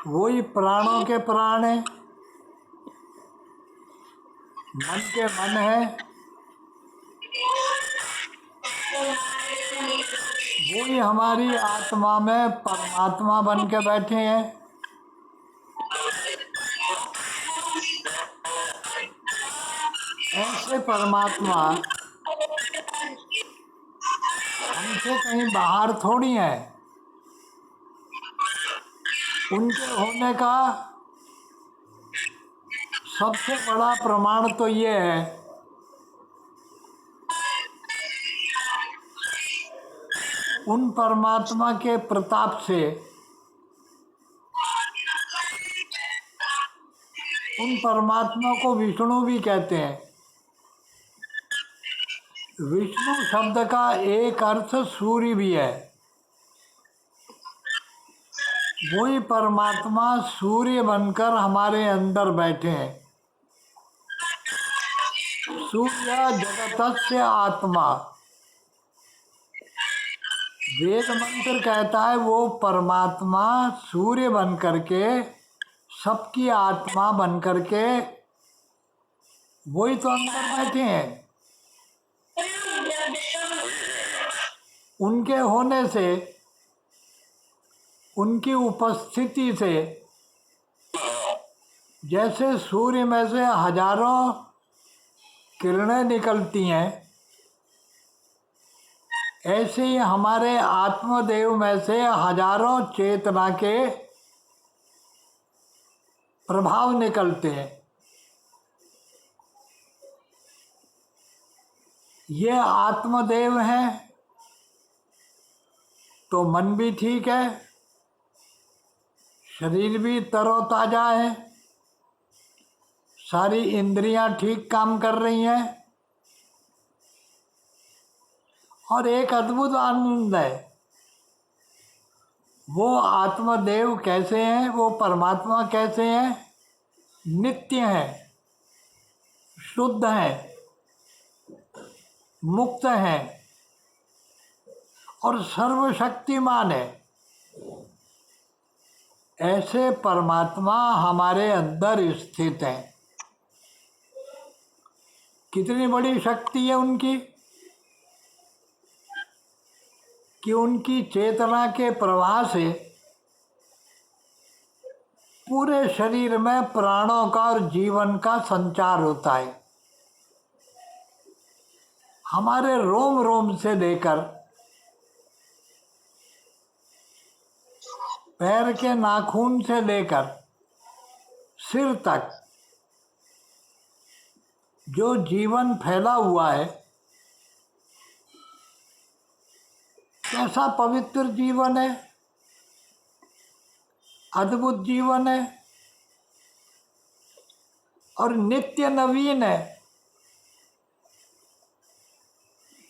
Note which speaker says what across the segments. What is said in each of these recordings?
Speaker 1: वही प्राणों के प्राण है, मन के मन है, वही हमारी आत्मा में परमात्मा बन के बैठे हैं। ऐसे परमात्मा हमसे कहीं बाहर थोड़ी है। उनके होने का सबसे बड़ा प्रमाण तो ये है उन परमात्मा के प्रताप से उन परमात्मा को विष्णु भी कहते हैं। विष्णु शब्द का एक अर्थ सूर्य भी है। वही परमात्मा सूर्य बनकर हमारे अंदर बैठे हैं। सूर्य जगतस्य आत्मा, वेद मंत्र कहता है वो परमात्मा सूर्य बन करके सबकी आत्मा बन करके वही तो अंदर बैठे हैं। उनके होने से, उनकी उपस्थिति से, जैसे सूर्य में से हजारों किरणें निकलती हैं, ऐसे ही हमारे आत्मदेव में से हजारों चेतना के प्रभाव निकलते हैं। ये आत्मदेव हैं तो मन भी ठीक है, शरीर भी तरोताजा है, सारी इंद्रियां ठीक काम कर रही हैं और एक अद्भुत आनंद है। वो आत्मदेव कैसे हैं, वो परमात्मा कैसे हैं? नित्य हैं, शुद्ध हैं, मुक्त हैं और सर्वशक्तिमान है। ऐसे परमात्मा हमारे अंदर स्थित है। कितनी बड़ी शक्ति है उनकी कि उनकी चेतना के प्रवाह से पूरे शरीर में प्राणों का और जीवन का संचार होता है। हमारे रोम रोम से लेकर पैर के नाखून से लेकर सिर तक जो जीवन फैला हुआ है, कैसा पवित्र जीवन है, अद्भुत जीवन है और नित्य नवीन है।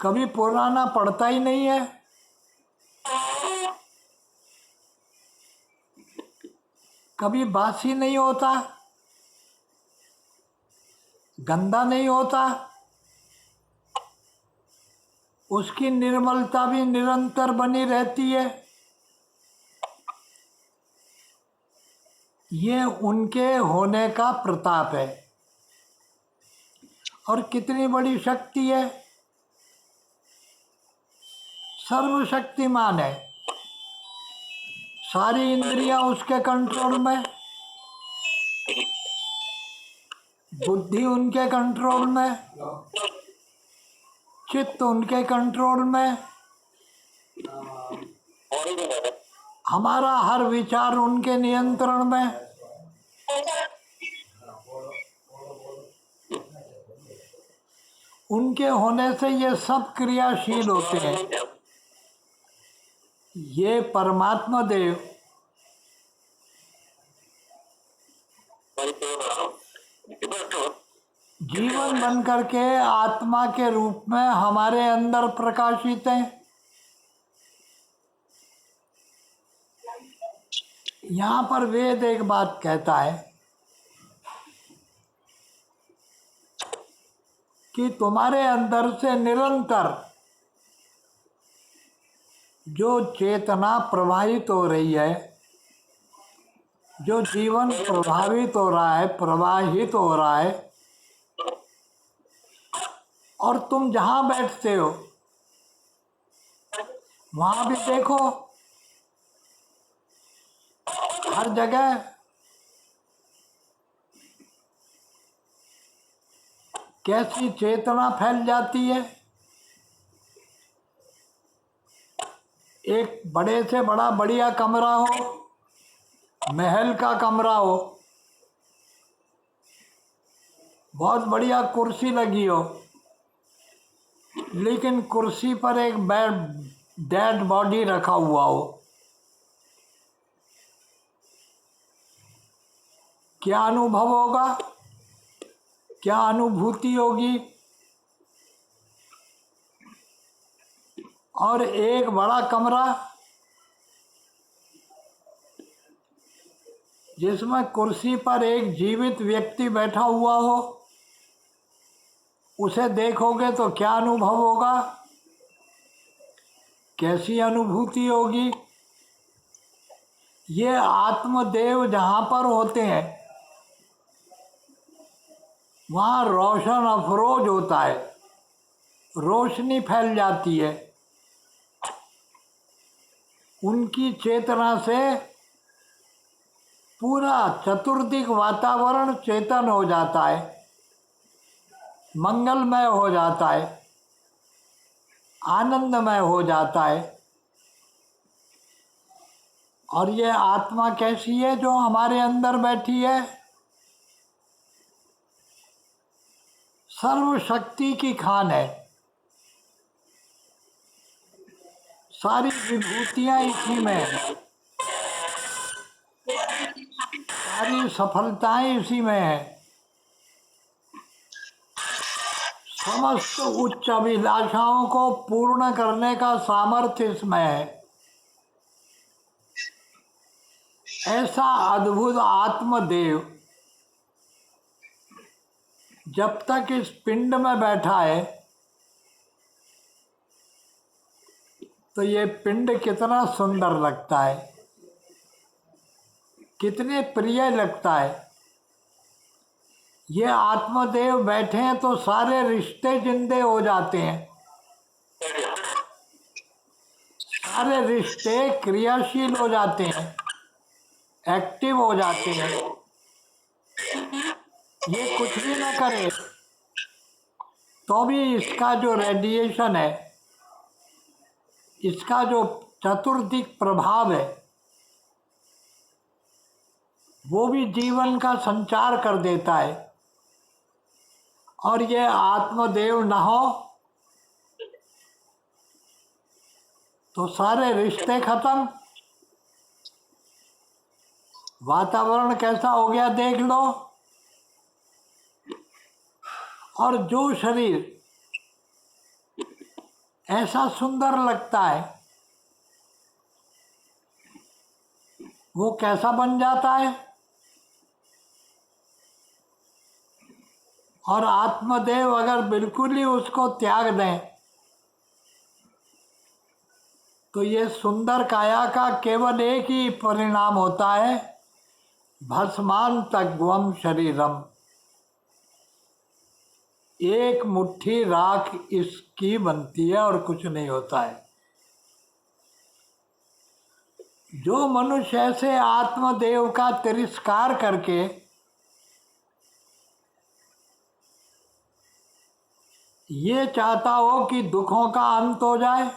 Speaker 1: कभी पुराना पड़ता ही नहीं है। कभी बासी नहीं होता, गंदा नहीं होता। उसकी निर्मलता भी निरंतर बनी रहती है। ये उनके होने का प्रताप है। और कितनी बड़ी शक्ति है, सर्वशक्तिमान है। सारी इंद्रियां उसके कंट्रोल में, बुद्धि उनके कंट्रोल में, चित्त उनके कंट्रोल में, हमारा हर विचार उनके नियंत्रण में। उनके होने से ये सब क्रियाशील होते हैं। ये परमात्मा देव जीवन बन करके आत्मा के रूप में हमारे अंदर प्रकाशित हैं। यहाँ पर वेद एक बात कहता है कि तुम्हारे अंदर से निरंतर जो चेतना प्रवाहित हो रही है जो जीवन प्रभावित हो रहा है, प्रवाहित हो रहा है, और तुम जहाँ बैठते हो वहाँ भी देखो, हर जगह कैसी चेतना फैल जाती है। एक बड़े से बड़ा बढ़िया कमरा हो, महल का कमरा हो, बहुत बढ़िया कुर्सी लगी हो, लेकिन कुर्सी पर एक डेड बॉडी रखा हुआ हो, क्या अनुभव होगा, क्या अनुभूति होगी। और एक बड़ा कमरा जिसमें कुर्सी पर एक जीवित व्यक्ति बैठा हुआ हो, उसे देखोगे तो क्या अनुभव होगा, कैसी अनुभूति होगी। ये आत्मदेव जहाँ पर होते हैं वहाँ रोशन अफरोज होता है, रोशनी फैल जाती है। उनकी चेतना से पूरा चतुर्दिक वातावरण चेतन हो जाता है, मंगलमय हो जाता है, आनंदमय हो जाता है। और ये आत्मा कैसी है जो हमारे अंदर बैठी है? सर्वशक्ति की खान है, सारी विभूतियां इसी में है, सारी सफलताएं इसी में है, समस्त उच्च अभिलाषाओं को पूर्ण करने का सामर्थ्य इसमें है। ऐसा अद्भुत आत्मदेव जब तक इस पिंड में बैठा है तो ये पिंड कितना सुंदर लगता है, कितने प्रिय लगता है। ये आत्मदेव बैठे हैं तो सारे रिश्ते जिंदे हो जाते हैं, सारे रिश्ते क्रियाशील हो जाते हैं, एक्टिव हो जाते हैं। ये कुछ भी ना करे तो भी इसका जो रेडिएशन है, इसका जो चतुर्दिक प्रभाव है, वो भी जीवन का संचार कर देता है। और ये आत्मदेव न हो तो सारे रिश्ते खत्म। वातावरण कैसा हो गया देख लो। और जो शरीर ऐसा सुंदर लगता है वो कैसा बन जाता है। और आत्मदेव अगर बिल्कुल ही उसको त्याग दें तो ये सुंदर काया का केवल एक ही परिणाम होता है, भस्मांतग्वम शरीरम। एक मुट्ठी राख इसकी बनती है और कुछ नहीं होता है। जो मनुष्य ऐसे आत्मदेव का तिरस्कार करके ये चाहता हो कि दुखों का अंत हो जाए,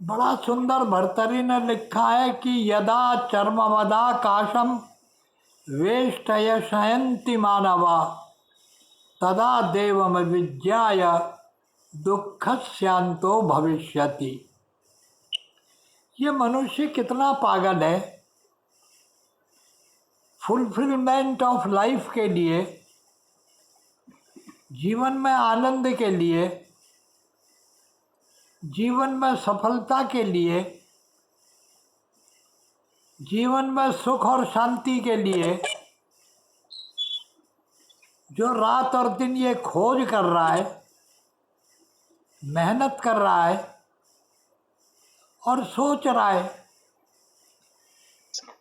Speaker 1: बड़ा सुंदर भर्तरी ने लिखा है कि यदा चर्मवदा काशम वेष्टयशयन्ति मानवा तदा देवम विज्ञाय दुःखस्यांतो भविष्यति। ये मनुष्य कितना पागल है। फुलफिलमेंट ऑफ लाइफ के लिए, जीवन में आनंद के लिए, जीवन में सफलता के लिए, जीवन में सुख और शांति के लिए जो रात और दिन ये खोज कर रहा है, मेहनत कर रहा है और सोच रहा है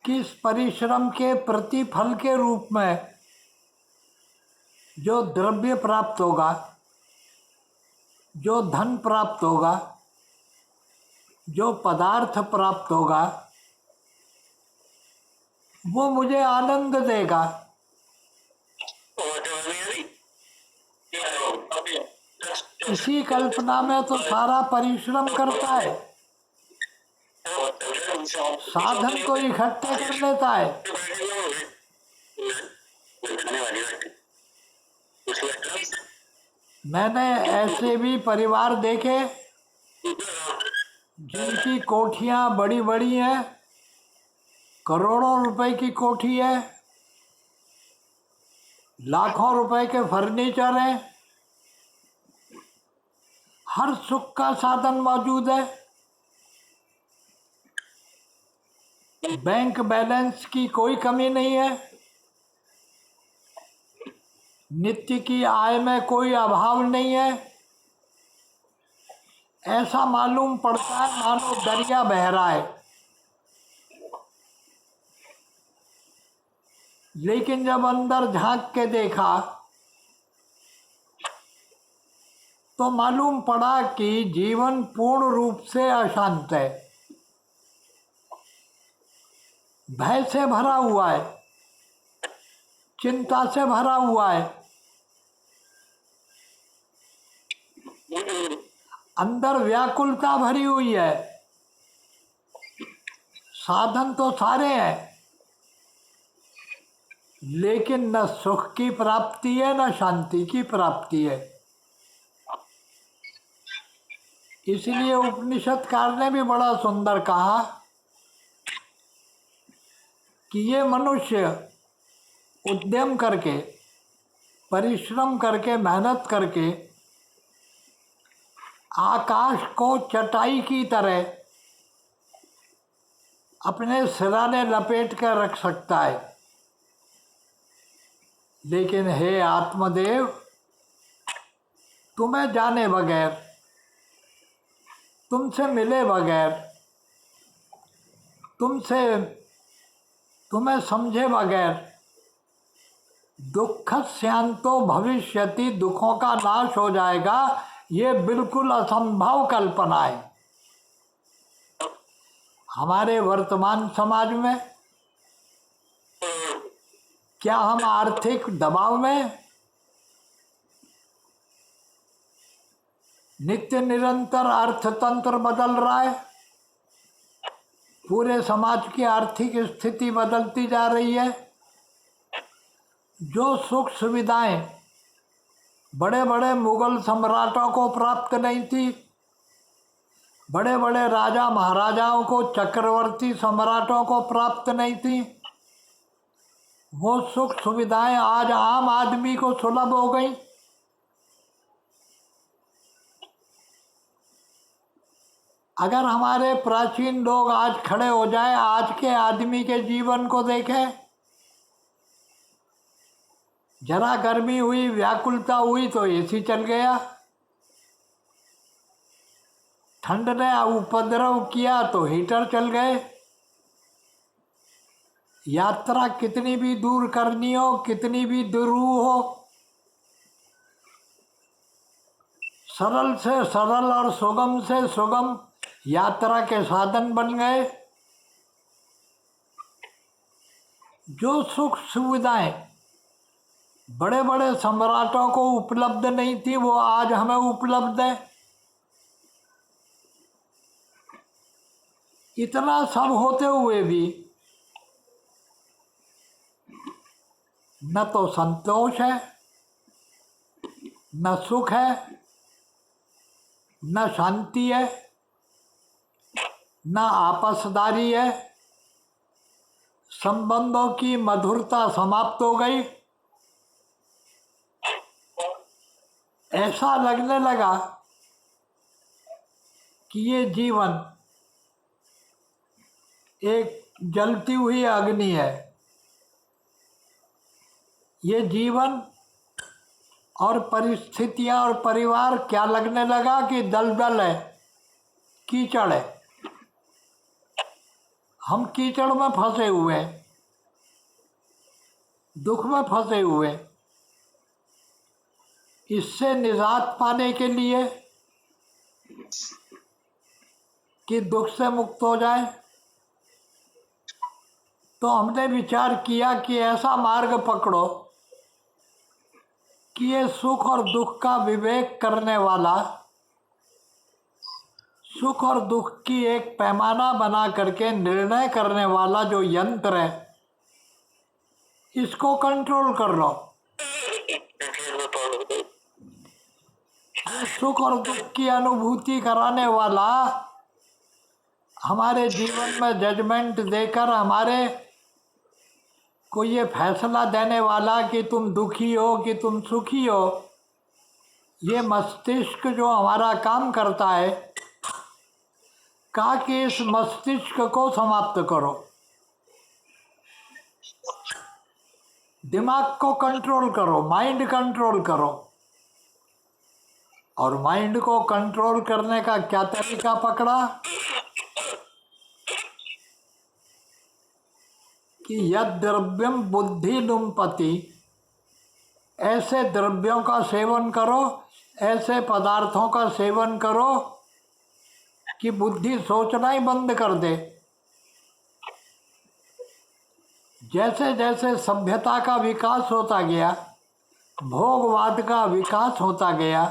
Speaker 1: कि इस परिश्रम के प्रतिफल के रूप में जो द्रव्य प्राप्त होगा, जो धन प्राप्त होगा, जो पदार्थ प्राप्त होगा, वो मुझे आनंद देगा। इसी कल्पना में तो सारा परिश्रम करता है, साधन को इकट्ठे कर लेता है। मैंने ऐसे भी परिवार देखे जिनकी कोठियां बड़ी बड़ी हैं, करोड़ों रुपए की कोठी है, लाखों रुपए के फर्नीचर हैं, हर सुख का साधन मौजूद है, बैंक बैलेंस की कोई कमी नहीं है, नित्य की आय में कोई अभाव नहीं है। ऐसा मालूम पड़ता है मानो दरिया बह रहा है। लेकिन जब अंदर झांक के देखा तो मालूम पड़ा कि जीवन पूर्ण रूप से अशांत है, भय से भरा हुआ है, चिंता से भरा हुआ है। अंदर व्याकुलता भरी हुई है। साधन तो सारे हैं, लेकिन न सुख की प्राप्ति है न शांति की प्राप्ति है। इसलिए उपनिषदकार ने भी बड़ा सुंदर कहा कि ये मनुष्य उद्यम करके, परिश्रम करके, मेहनत करके आकाश को चटाई की तरह अपने सिराने लपेट कर रख सकता है। लेकिन हे आत्मदेव, तुम्हें जाने बगैर, तुमसे मिले बगैर, तुम्हें समझे बगैर दुख शांतो भविष्यति, दुखों का नाश हो जाएगा, ये बिल्कुल असंभव कल्पना है। हमारे वर्तमान समाज में क्या हम आर्थिक दबाव में, नित्य निरंतर अर्थतंत्र बदल रहा है, पूरे समाज की आर्थिक स्थिति बदलती जा रही है। जो सुख सुविधाएं बड़े बड़े मुगल सम्राटों को प्राप्त नहीं थी, बड़े बड़े राजा महाराजाओं को, चक्रवर्ती सम्राटों को प्राप्त नहीं थी, वो सुख सुविधाएं आज आम आदमी को सुलभ हो गई। अगर हमारे प्राचीन लोग आज खड़े हो जाए, आज के आदमी के जीवन को देखें, जरा गर्मी हुई, व्याकुलता हुई तो एसी चल गया, ठंड ने उपद्रव किया तो हीटर चल गए। यात्रा कितनी भी दूर करनी हो, कितनी भी दुरूह हो, सरल से सरल और सुगम से सुगम यात्रा के साधन बन गए। जो सुख सुविधाएं बड़े बड़े सम्राटों को उपलब्ध नहीं थी, वो आज हमें उपलब्ध है। इतना सब होते हुए भी न तो संतोष है, न सुख है, न शांति है, न आपसदारी है। संबंधों की मधुरता समाप्त हो गई। ऐसा लगने लगा कि ये जीवन एक जलती हुई अग्नि है। ये जीवन और परिस्थितियां और परिवार क्या लगने लगा कि दलदल है, कीचड़ है। हम कीचड़ में फंसे हुए हैं, दुख में फंसे हुए हैं। इससे निजात पाने के लिए कि दुख से मुक्त हो जाए, तो हमने विचार किया कि ऐसा मार्ग पकड़ो कि ये सुख और दुख का विवेक करने वाला, सुख और दुख की एक पैमाना बना करके निर्णय करने वाला जो यंत्र है, इसको कंट्रोल कर लो। सुख और दुख की अनुभूति कराने वाला, हमारे जीवन में जजमेंट देकर हमारे को ये फैसला देने वाला कि तुम दुखी हो कि तुम सुखी हो, ये मस्तिष्क जो हमारा काम करता है, कहा कि इस मस्तिष्क को समाप्त करो, दिमाग को कंट्रोल करो, माइंड कंट्रोल करो। और माइंड को कंट्रोल करने का क्या तरीका पकड़ा कि यद द्रव्यम बुद्धि लुम्पति, ऐसे द्रव्यों का सेवन करो, ऐसे पदार्थों का सेवन करो कि बुद्धि सोचना ही बंद कर दे। जैसे जैसे सभ्यता का विकास होता गया, भोगवाद का विकास होता गया,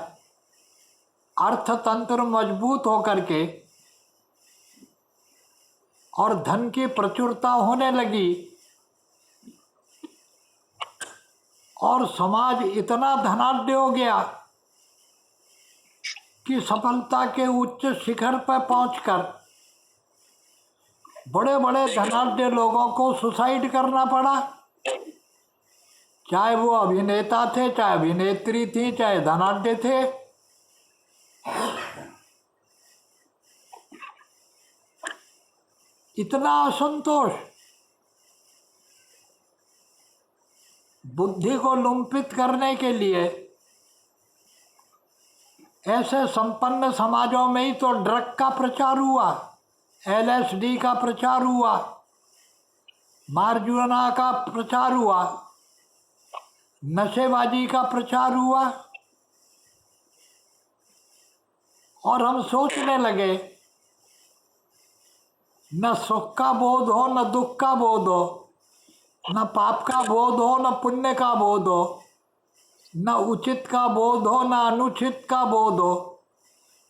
Speaker 1: अर्थतंत्र मजबूत होकर के और धन की प्रचुरता होने लगी और समाज इतना धनाढ्य हो गया कि सफलता के उच्च शिखर पर पहुंचकर बड़े बड़े धनाढ्य लोगों को सुसाइड करना पड़ा। चाहे वो अभिनेता थे, चाहे अभिनेत्री थी, चाहे धनाढ्य थे। इतना असंतोष, बुद्धि को लुम्पित करने के लिए ऐसे संपन्न समाजों में ही तो ड्रग का प्रचार हुआ, LSD का प्रचार हुआ, मार्जुआना का प्रचार हुआ, नशेबाजी का प्रचार हुआ। और हम सोचने लगे न सुख का बोध हो, न दुख का बोध हो, न पाप का बोध हो, न पुण्य का बोध हो, न उचित का बोध हो, न अनुचित का बोध हो।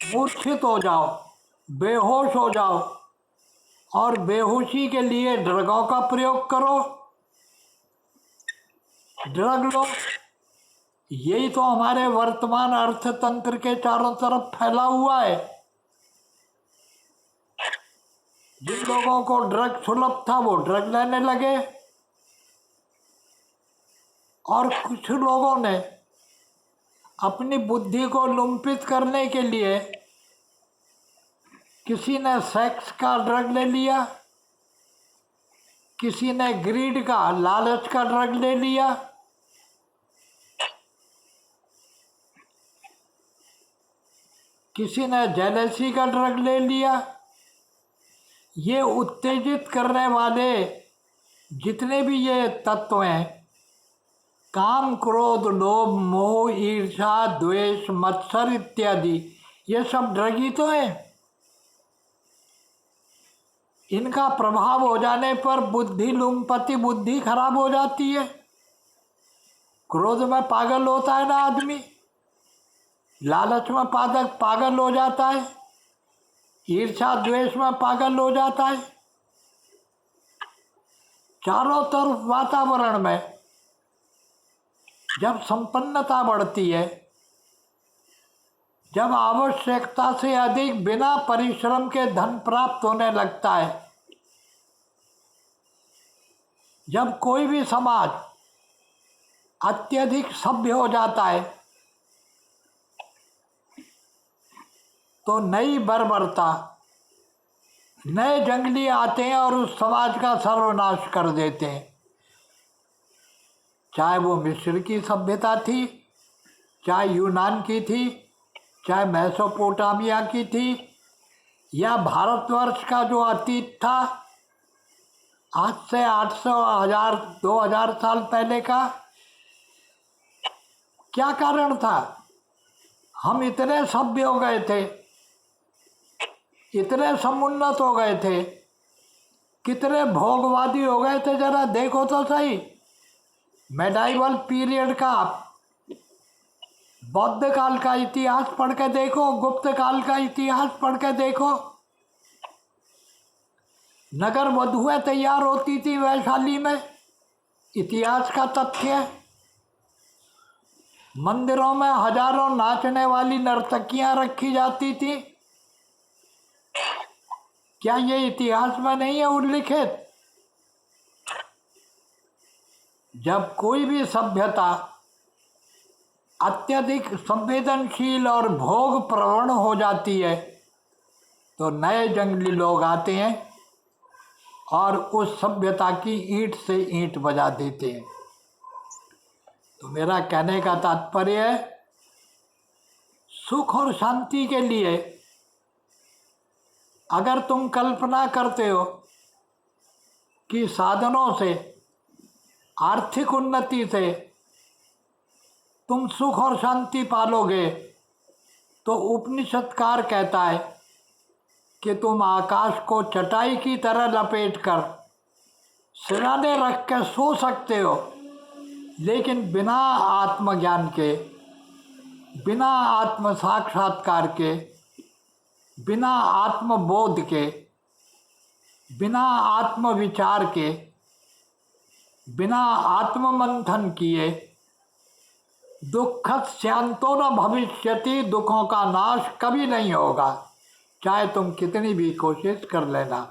Speaker 1: मूर्छित हो जाओ, बेहोश हो जाओ और बेहोशी के लिए ड्रगों का प्रयोग करो, ड्रग लो। यही तो हमारे वर्तमान अर्थतंत्र के चारों तरफ फैला हुआ है। जिन लोगों को ड्रग सुलभ था वो ड्रग लेने लगे और कुछ लोगों ने अपनी बुद्धि को लुम्पित करने के लिए किसी ने सेक्स का ड्रग ले लिया, किसी ने ग्रीड का, लालच का ड्रग ले लिया, किसी ने जेलसी का ड्रग ले लिया। ये उत्तेजित करने वाले जितने भी ये तत्व हैं, काम, क्रोध, लोभ, मोह, ईर्ष्या, द्वेष, मत्सर इत्यादि, ये सब ड्रग ही तो हैं। इनका प्रभाव हो जाने पर बुद्धि लुम्पति, बुद्धि खराब हो जाती है। क्रोध में पागल होता है ना आदमी, लालच में पागल हो जाता है, ईर्ष्या द्वेष में पागल हो जाता है। चारों तरफ वातावरण में जब संपन्नता बढ़ती है, जब आवश्यकता से अधिक बिना परिश्रम के धन प्राप्त होने लगता है, जब कोई भी समाज अत्यधिक सभ्य हो जाता है, तो नई बर्बरता, नए जंगली आते हैं और उस समाज का सर्वनाश कर देते हैं। चाहे वो मिस्र की सभ्यता थी, चाहे यूनान की थी, चाहे मेसोपोटामिया की थी, या भारतवर्ष का जो अतीत था, आज से 800 1000 2000 साल पहले का क्या कारण था? हम इतने सभ्य हो गए थे, इतने समुन्नत हो गए थे, कितने भोगवादी हो गए थे, जरा देखो तो सही। मेडाइवल पीरियड का, बौद्ध काल का इतिहास पढ़ के देखो, गुप्त काल का इतिहास पढ़ के देखो। नगर वधुएं तैयार होती थी वैशाली में, इतिहास का तथ्य है। मंदिरों में हजारों नाचने वाली नर्तकियां रखी जाती थी। क्या ये इतिहास में नहीं है उल्लिखित? जब कोई भी सभ्यता अत्यधिक संवेदनशील और भोग प्रवण हो जाती है तो नए जंगली लोग आते हैं और उस सभ्यता की ईंट से ईंट बजा देते हैं। तो मेरा कहने का तात्पर्य है, सुख और शांति के लिए अगर तुम कल्पना करते हो कि साधनों से, आर्थिक उन्नति से तुम सुख और शांति पालोगे, तो उपनिषदकार कहता है कि तुम आकाश को चटाई की तरह लपेटकर सिरहाने रख के सो सकते हो, लेकिन बिना आत्मज्ञान के, बिना आत्म साक्षात्कार के, बिना आत्मबोध के, बिना आत्म विचार के, बिना आत्म मंथन किए दुखत शांतो न भविष्यति, दुखों का नाश कभी नहीं होगा, चाहे तुम कितनी भी कोशिश कर लेना।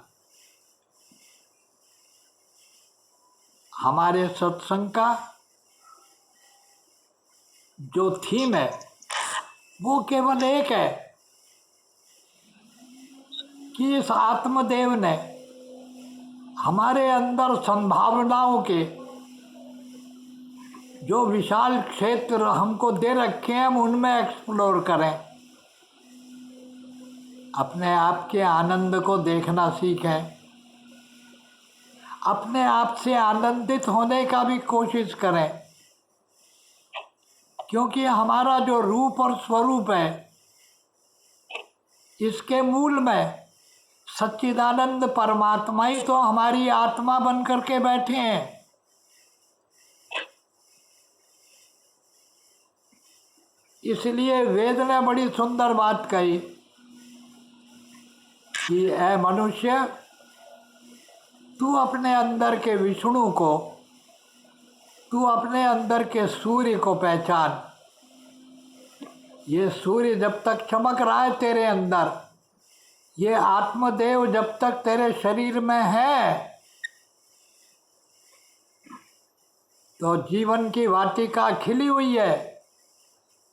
Speaker 1: हमारे सत्संग का जो थीम है वो केवल एक है कि इस आत्मदेव ने हमारे अंदर संभावनाओं के जो विशाल क्षेत्र हमको दे रखे हैं, हम उनमें एक्सप्लोर करें, अपने आप के आनंद को देखना सीखें, अपने आप से आनंदित होने का भी कोशिश करें, क्योंकि हमारा जो रूप और स्वरूप है, इसके मूल में सच्चिदानंद परमात्मा ही तो हमारी आत्मा बन करके बैठे हैं। इसलिए वेद ने बड़ी सुंदर बात कही कि ऐ मनुष्य, तू अपने अंदर के विष्णु को, तू अपने अंदर के सूर्य को पहचान। ये सूर्य जब तक चमक रहा है तेरे अंदर, ये आत्मदेव जब तक तेरे शरीर में है, तो जीवन की वाटिका खिली हुई है,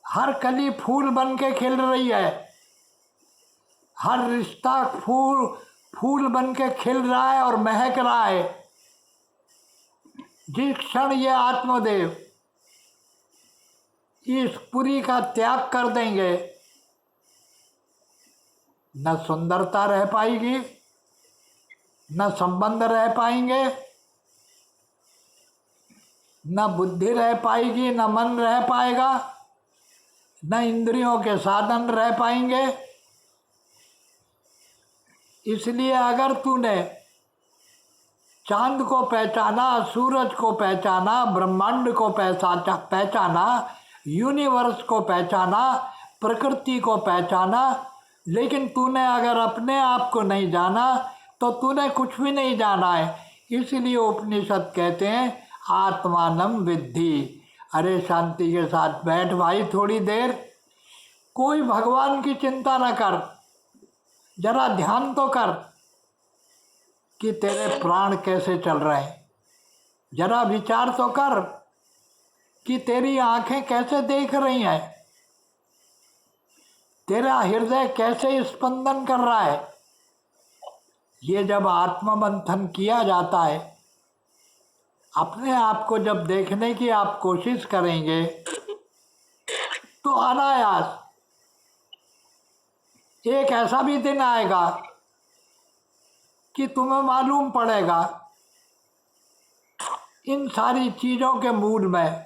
Speaker 1: हर कली फूल बन के खिल रही है, हर रिश्ता फूल बन के खिल रहा है और महक रहा है। जिस क्षण ये आत्मदेव इस पुरी का त्याग कर देंगे, न सुंदरता रह पाएगी, न संबंध रह पाएंगे, न बुद्धि रह पाएगी, न मन रह पाएगा, न इंद्रियों के साधन रह पाएंगे। इसलिए अगर तूने चांद को पहचाना, सूरज को पहचाना, ब्रह्मांड को पहचाना, यूनिवर्स को पहचाना, प्रकृति को पहचाना, लेकिन तूने अगर अपने आप को नहीं जाना तो तूने कुछ भी नहीं जाना है। इसलिए उपनिषद कहते हैं आत्मानम विद्धि। अरे शांति के साथ बैठ भाई थोड़ी देर, कोई भगवान की चिंता न कर, जरा ध्यान तो कर कि तेरे प्राण कैसे चल रहे हैं, जरा विचार तो कर कि तेरी आंखें कैसे देख रही हैं, तेरा हृदय कैसे स्पंदन कर रहा है। ये जब आत्ममंथन किया जाता है, अपने आप को जब देखने की आप कोशिश करेंगे, तो अनायास एक ऐसा भी दिन आएगा कि तुम्हें मालूम पड़ेगा इन सारी चीज़ों के मूल में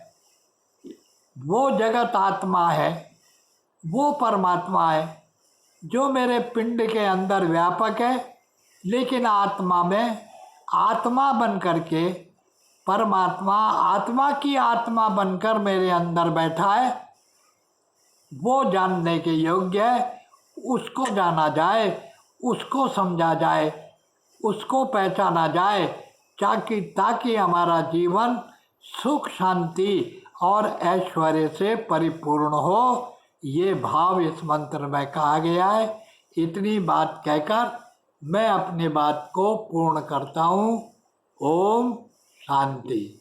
Speaker 1: वो जगत आत्मा है, वो परमात्मा है जो मेरे पिंड के अंदर व्यापक है, लेकिन आत्मा में आत्मा बन करके परमात्मा आत्मा की आत्मा बनकर मेरे अंदर बैठा है। वो जानने के योग्य है, उसको जाना जाए, उसको समझा जाए, उसको पहचाना जाए, ताकि हमारा जीवन सुख शांति और ऐश्वर्य से परिपूर्ण हो। ये भाव इस मंत्र में कहा गया है। इतनी बात कहकर मैं अपनी बात को पूर्ण करता हूँ। ओम शांति।